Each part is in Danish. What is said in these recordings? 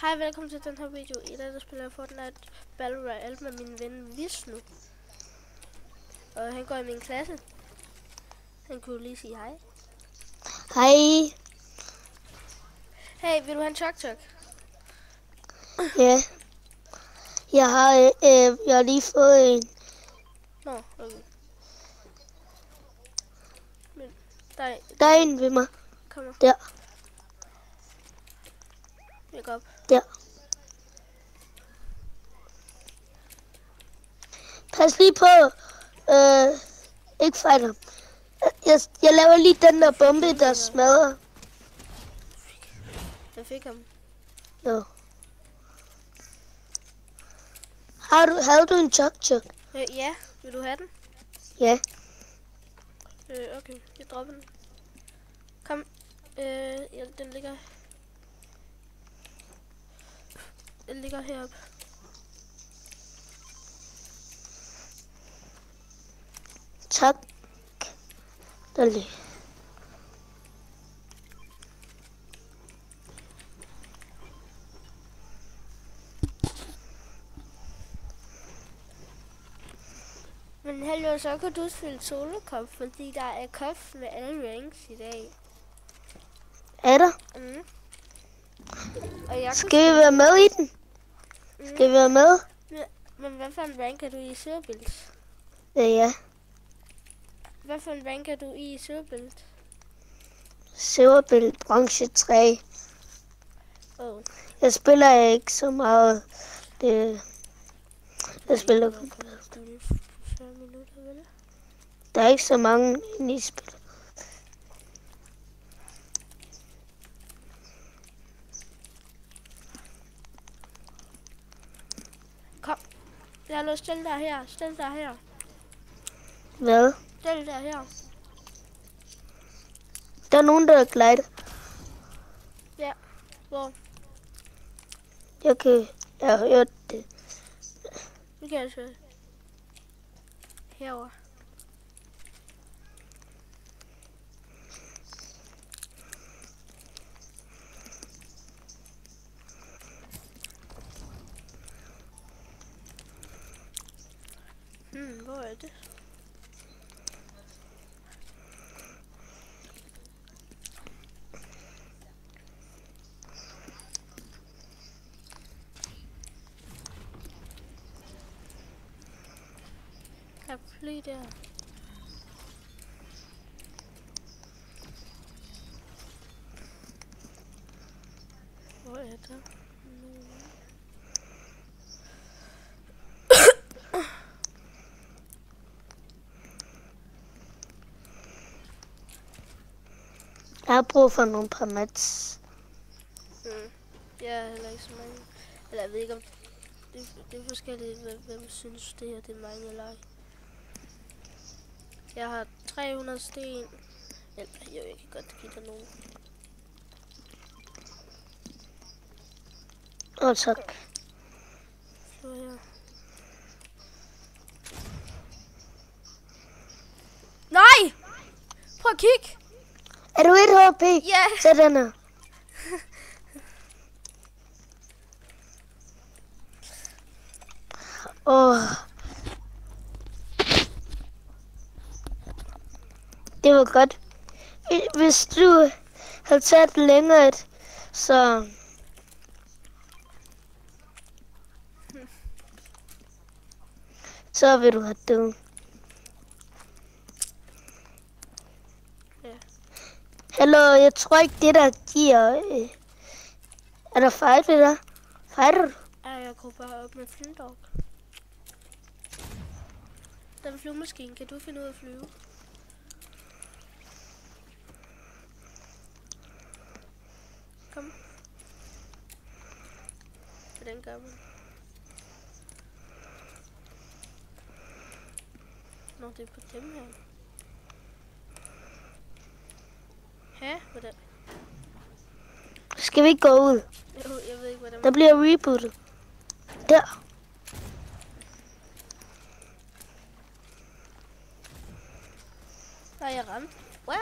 Hej, velkommen til den her video. I dag der spiller jeg Fortnite Battle Royale med min ven Visnu. Og han går i min klasse. Han kunne lige sige hej. Hej. Hey, vil du have en chok-chok? Ja. Jeg har lige fået en. Nå, okay. Men, Der er en ved mig. Kommer. Der. Jeg går op. Der. Pas lige på. Ikke fejl ham. Jeg laver lige den der bombe, der smadrer. Jeg fik ham. Jo. Havde du en chok-chok? Ja, vil du have den? Ja. Okay, jeg dropper den. Kom. Ja, den ligger... Den ligger heroppe. Tak. Der lige. Men hallo, så kan du spille solo-cup, fordi der er cup med alle ranks i dag. Er der? Mm. Og jeg Skal vi være med i den? Skal vi være med? Men hvad for en rank er du i Silverbilt? Ja. Hvad for en rank er du i Silverbilt? Silverbilt, bronze 3. Oh. Jeg spiller ikke så meget. Jeg spiller kun. 40 minutter, vel? Der er ikke så mange inde i spillet. Kom. Jeg har lyst til dig her. Stil dig her. Hvad? Stil dig her. Der er nogen, der er glider. Ja. Hvor? Jeg har hørt det. Nu kan jeg se. Herover. Hvor er det? Der er fly der. Hvor er der? Jeg har brug for nogle par mats. Jeg er heller ikke så mange. Eller jeg ved ikke om... Det er forskelligt, hvem synes det her det er mange eller ej. Jeg har 300 sten. Eller jeg kan godt give dig nogen. Tak. Så her. Nej! Prøv at kigge! Er du 1 HP? Ja! Sådan her. Det var godt. Hvis du havde taget længere, så vil du have død. Ja. Hallo, jeg tror ikke det der giver... Er der fight ved dig? Fighter du? Ja, jeg går bare op med flydog. Der er en flyvemaskine. Kan du finde ud af at flyve? Kom. Hvordan gør man? Nå, det er på dem her. Hæ? Hvordan? Skal vi ikke gå ud? Jo, jeg ved ikke, hvordan Der bliver rebootet. Der. Nej, jeg ramte. What?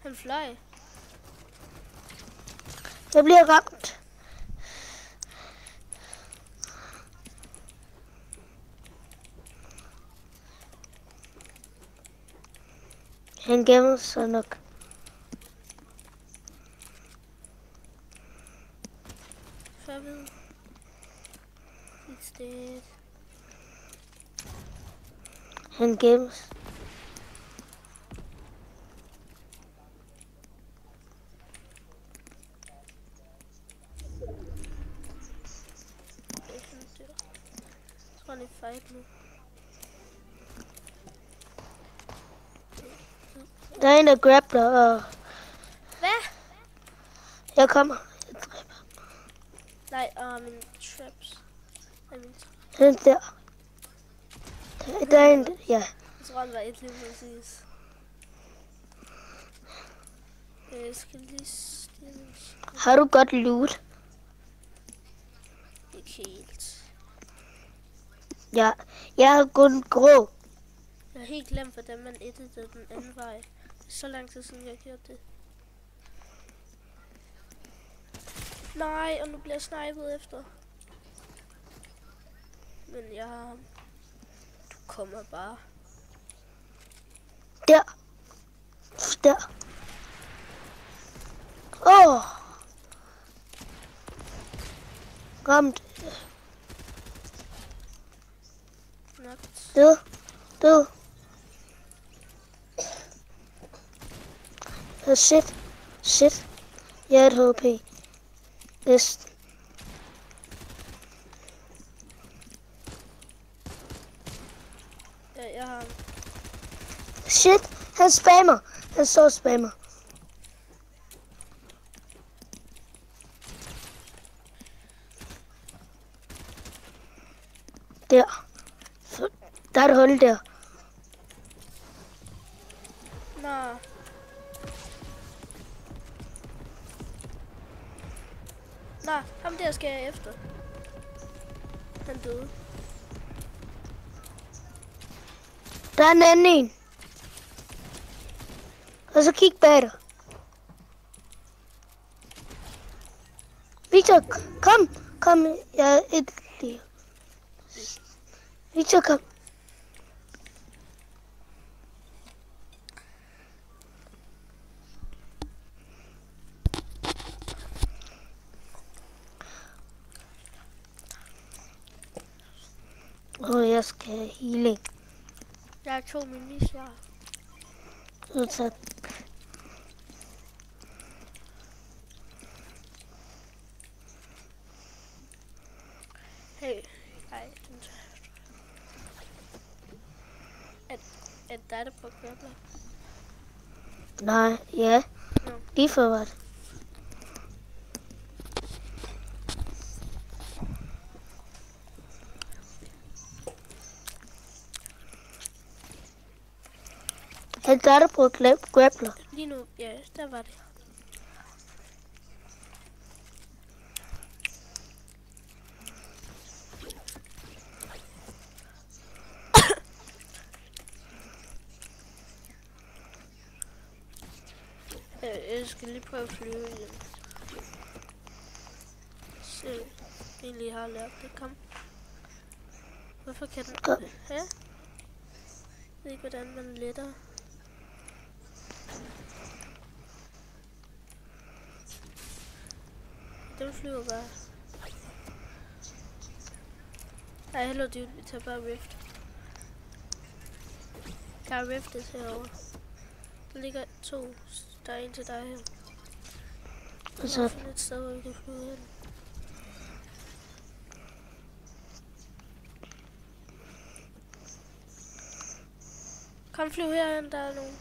Han fløj. Jeg bliver ramt. Han gemmer sig nok. Så jeg ved. It's dead. Han gemmer sig. Jeg synes det. Jeg tror han er i fight nu. Der er en, der grappler, og Hvad? jeg kommer. Nej, mine traps. Den der. Der er en, ja. Jeg tror, han var et lige præcis. Jeg skal lige stille. Har du godt loot? Ikke helt. Ja, jeg har kun grå. Jeg har helt glemt, hvordan man editede den anden vej. Det er så lang tid siden, jeg har gjort det. Nej, og nu bliver jeg snipet efter. Men jeg har ham. Du kommer bare. Der. Der. Åh. Ramt. Knocked. Død. Død. Shit. Shit. Jeg er et HP. Næsten. Ja, jeg har ham. Shit. Han spammer. Han står og spammer. Der. Der er et hul der. Nå. Nå, ham der skal jeg efter. Han døde. Der er en anden en. Og så kig bag dig. Victor, kom. Kom, jeg er et liv. Victor, kom. Jeg skal have healing. Jeg har 2 minisjer. Så Hey. Ej, den tager jeg. Er det dig, der på grappler? nej, ja. Nå. Lige før var det. Er det dig, der på grappler? Lige nu, ja, der var det. Jeg skal lige prøve at flyve igen. Så jeg egentlig har lært det. Kom. Hvorfor kan den... Kom. Ja? Jeg ved ikke, hvordan man letter. Den flyver bare. Nej, hello dude, vi tager bare Rift. Der er Riftet herovre. Der ligger 2. Der er en til dig her. Og Så så finde et sted, hvor vi kan flyve hen. Kom, flyv herhen, der er nogen.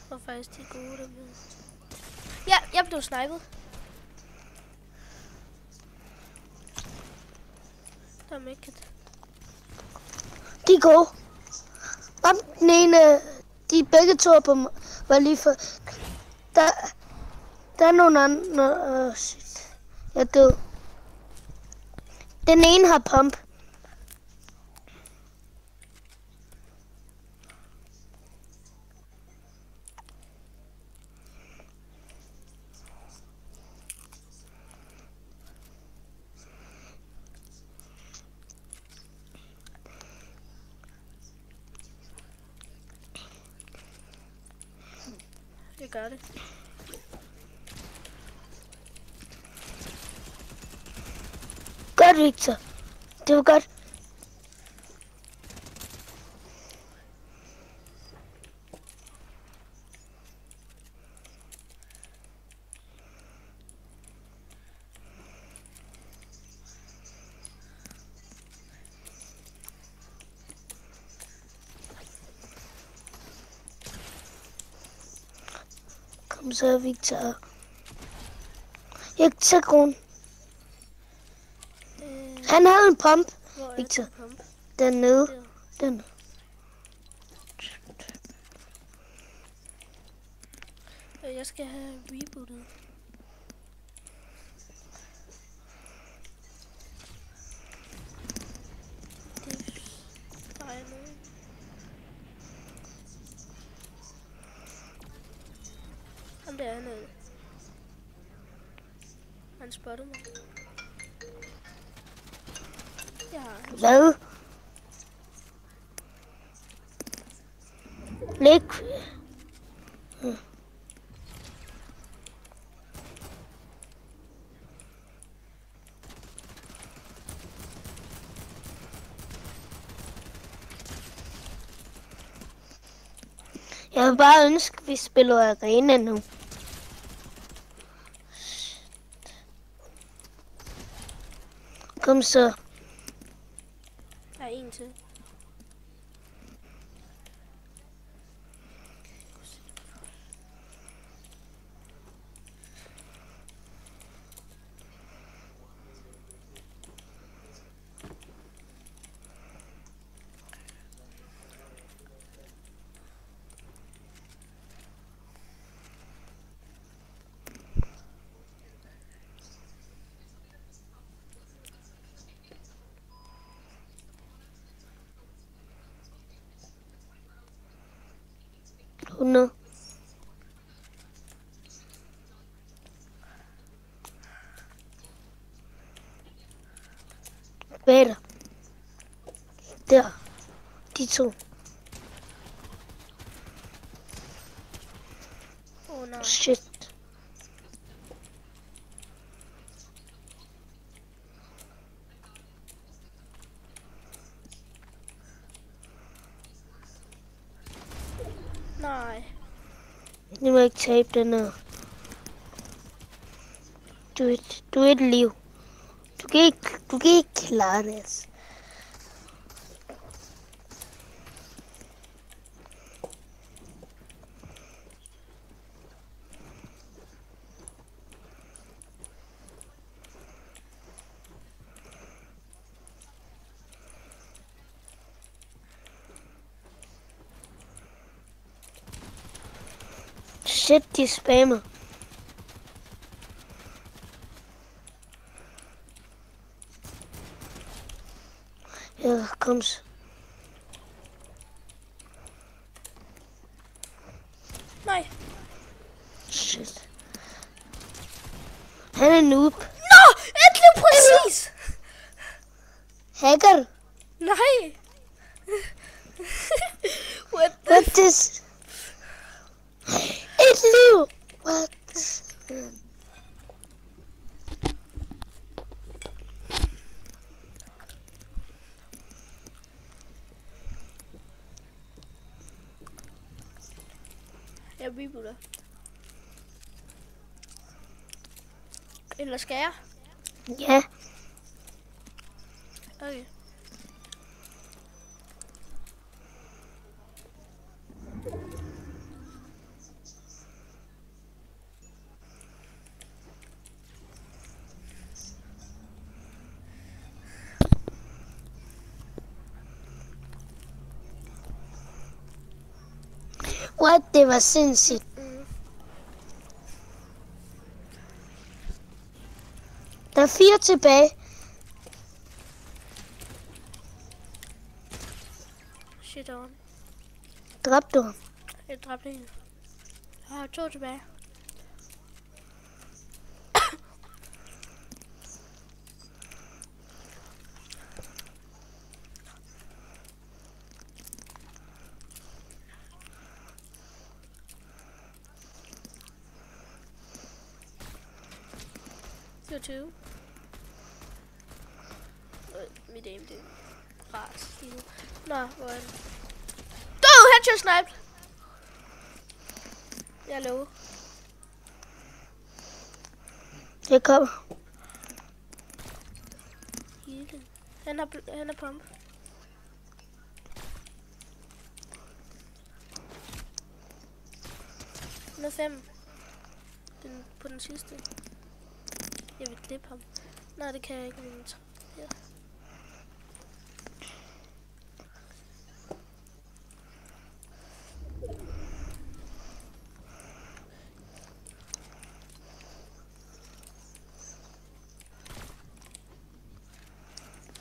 Jeg tror faktisk, de er gode dernede. Ja, jeg blev snipet. Der er mækket. de er gode. Om den ene, de begge to på mig, var lige for... Der er nogle andre... shit. Jeg er død. Den ene har pump. Jeg gør det. Godt, Victor. Det var godt. Kom så, Victor. Jeg tager grund. Han havde en pump, Hvor er Victor. den pump? Dernede. Der. Den. Jeg skal have rebootet. Det er noget. Om det er noget. Han spottede mig. Ja. Hvad? Læg. Jeg vil bare ønske, at vi spiller arena nu. Kom så. Der er en til. Nu. Bag dig. Der. De to. Nej. Shit. Nej. Nu må jeg ikke tabe den her. Du er et liv. Du kan ikke klare det. Altså. Shit, de spammer. Ja, kom så. Nej. Shit. Han er noob. Nå! Endelig præcis! Hacker. Nej! What this? Et liv! What? Jeg rebooter. Eller skal jeg? Ja. Okay. What? Det var sindssygt. Der er 4 tilbage. Shit on. Dræbte du ham? Jeg dræbte en. Jeg har 2 tilbage. 24. Mit aim, det er rart. Nå, hvor er den? Død! Headshot snipe! Jeg er low. Jeg kommer. Healing. Han er pump. Han er 5. På den sidste. Jeg vil klippe ham. Nej, det kan jeg ikke. Ja.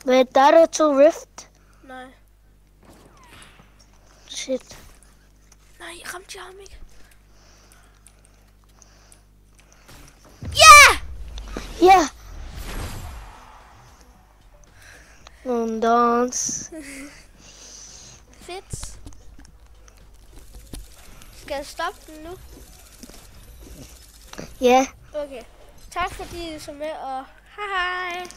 Hvad er der to rift? Nej. Shit. Nej, jeg ramte ham ikke. Ja! Ja! En dans. Fedt. Skal jeg stoppe den nu? Ja. Okay. Tak fordi I så med, og hej hej.